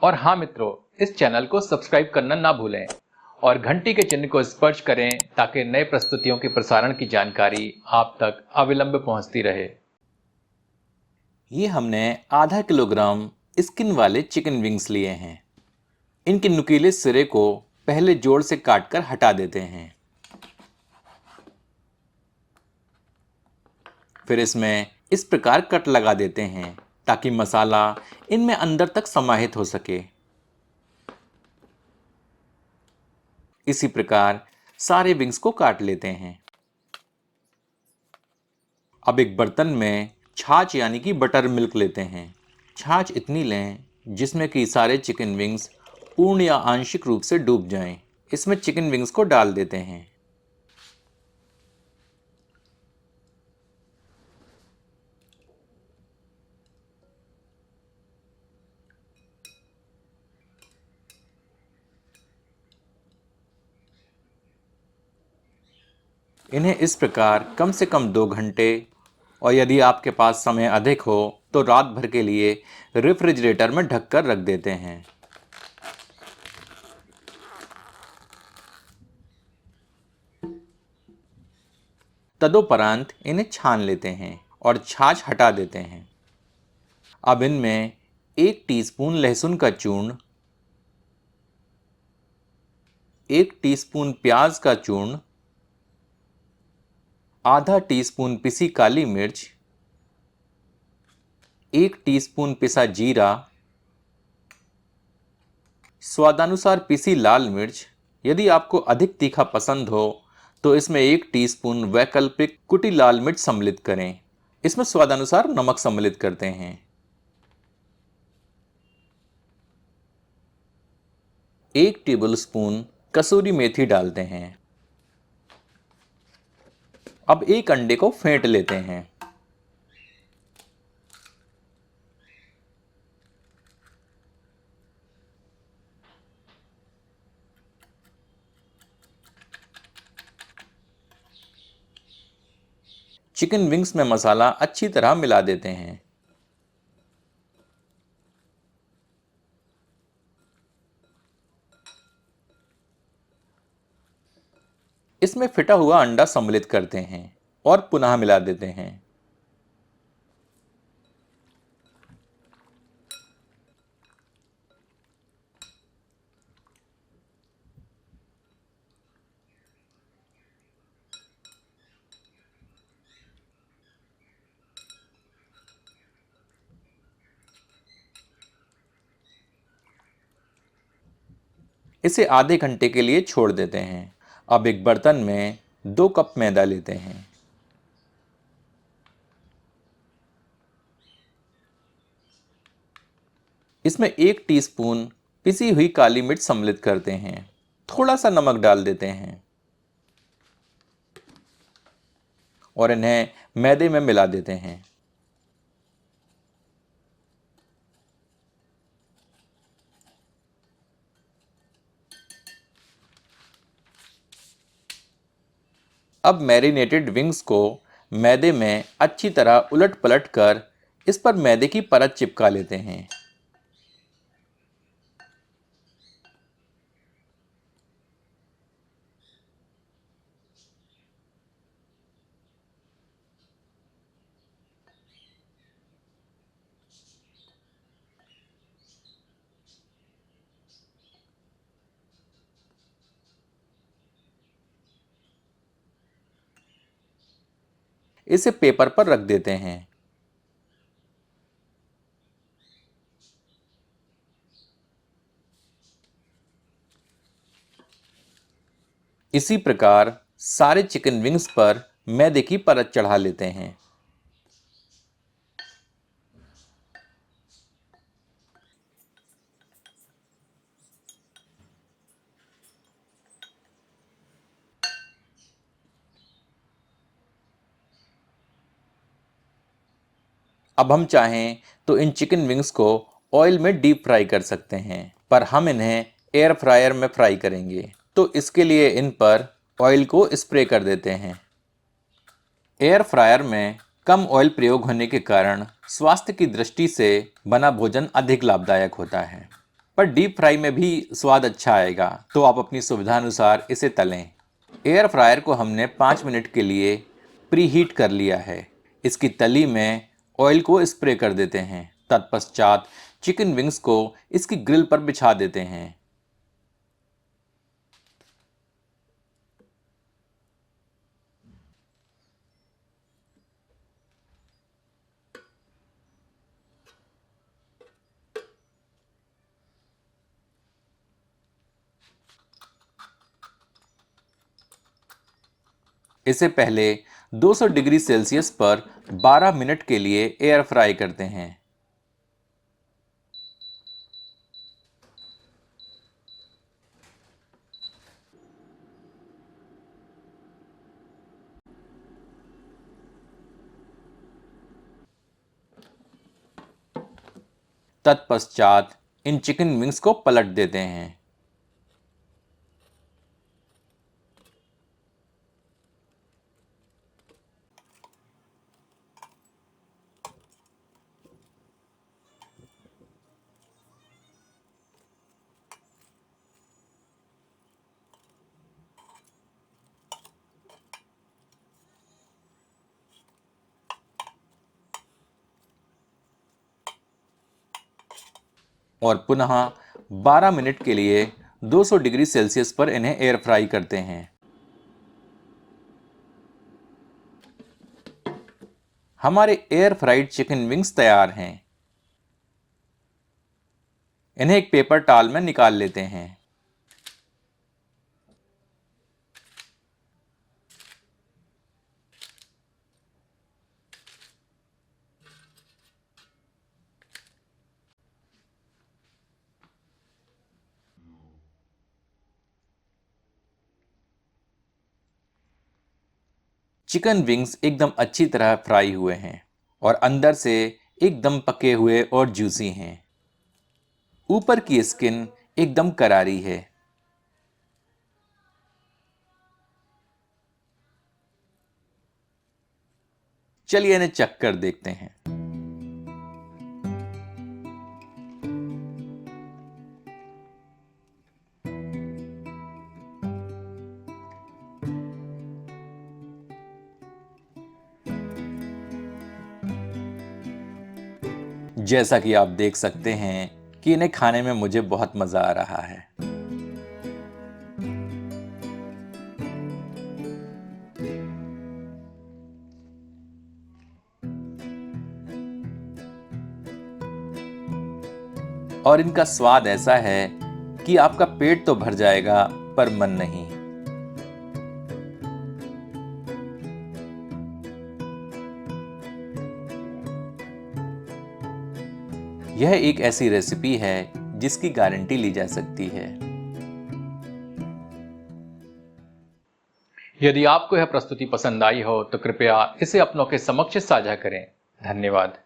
और हाँ मित्रों, इस चैनल को सब्सक्राइब करना ना भूलें और घंटी के चिन्ह को स्पर्श करें ताकि नए प्रस्तुतियों के प्रसारण की जानकारी आप तक अविलंब पहुंचती रहे। ये हमने आधा किलोग्राम स्किन वाले चिकन विंग्स लिए हैं। इनके नुकीले सिरे को पहले जोड़ से काटकर हटा देते हैं। फिर इसमें इस प्रकार कट लगा देते हैं ताकि मसाला इनमें अंदर तक समाहित हो सके। इसी प्रकार सारे विंग्स को काट लेते हैं। अब एक बर्तन में छाछ यानी कि बटर मिल्क लेते हैं। छाछ इतनी लें जिसमें कि सारे चिकन विंग्स पूर्ण या आंशिक रूप से डूब जाएं। इसमें चिकन विंग्स को डाल देते हैं। इन्हें इस प्रकार कम से कम 2 घंटे और यदि आपके पास समय अधिक हो तो रात भर के लिए रेफ्रिजरेटर में ढककर रख देते हैं। तदोपरांत इन्हें छान लेते हैं और छाछ हटा देते हैं। अब इनमें 1 टीस्पून लहसुन का चूर्ण, 1 टीस्पून प्याज का चूर्ण, आधा टीस्पून पिसी काली मिर्च, 1 टीस्पून पिसा जीरा, स्वादानुसार पिसी लाल मिर्च। यदि आपको अधिक तीखा पसंद हो तो इसमें 1 टीस्पून वैकल्पिक कुटी लाल मिर्च सम्मिलित करें। इसमें स्वादानुसार नमक सम्मिलित करते हैं। 1 टेबलस्पून कसूरी मेथी डालते हैं। अब 1 अंडे को फेंट लेते हैं। चिकन विंग्स में मसाला अच्छी तरह मिला देते हैं। इसमें फिटा हुआ अंडा सम्मिलित करते हैं और पुनः मिला देते हैं। इसे आधे घंटे के लिए छोड़ देते हैं। अब एक बर्तन में 2 कप मैदा लेते हैं। इसमें 1 टीस्पून पिसी हुई काली मिर्च सम्मिलित करते हैं। थोड़ा सा नमक डाल देते हैं और इन्हें मैदे में मिला देते हैं। अब मैरिनेटेड विंग्स को मैदे में अच्छी तरह उलट पलट कर इस पर मैदे की परत चिपका लेते हैं। इसे पेपर पर रख देते हैं। इसी प्रकार सारे चिकन विंग्स पर मैदे की परत चढ़ा लेते हैं। अब हम चाहें तो इन चिकन विंग्स को ऑयल में डीप फ्राई कर सकते हैं, पर हम इन्हें एयर फ्रायर में फ्राई करेंगे, तो इसके लिए इन पर ऑयल को स्प्रे कर देते हैं। एयर फ्रायर में कम ऑयल प्रयोग होने के कारण स्वास्थ्य की दृष्टि से बना भोजन अधिक लाभदायक होता है। पर डीप फ्राई में भी स्वाद अच्छा आएगा, तो आप अपनी सुविधानुसार इसे तलें। एयर फ्रायर को हमने 5 मिनट के लिए प्री हीट कर लिया है। इसकी तली में ऑयल को स्प्रे कर देते हैं। तत्पश्चात चिकन विंग्स को इसकी ग्रिल पर बिछा देते हैं। इसे पहले 200 डिग्री सेल्सियस पर 12 मिनट के लिए एयर फ्राई करते हैं। तत्पश्चात इन चिकन विंग्स को पलट देते हैं। और पुनः 12 मिनट के लिए 200 डिग्री सेल्सियस पर इन्हें एयर फ्राई करते हैं। हमारे एयर फ्राइड चिकन विंग्स तैयार हैं। इन्हें एक पेपर टॉवल में निकाल लेते हैं। चिकन विंग्स एकदम अच्छी तरह फ्राई हुए हैं और अंदर से एकदम पके हुए और जूसी हैं। ऊपर की स्किन एकदम करारी है। चलिए इन्हें चख कर देखते हैं। जैसा कि आप देख सकते हैं कि इन्हें खाने में मुझे बहुत मजा आ रहा है। और इनका स्वाद ऐसा है कि आपका पेट तो भर जाएगा पर मन नहीं। यह एक ऐसी रेसिपी है जिसकी गारंटी ली जा सकती है। यदि आपको यह प्रस्तुति पसंद आई हो तो कृपया इसे अपनों के समक्ष साझा करें। धन्यवाद।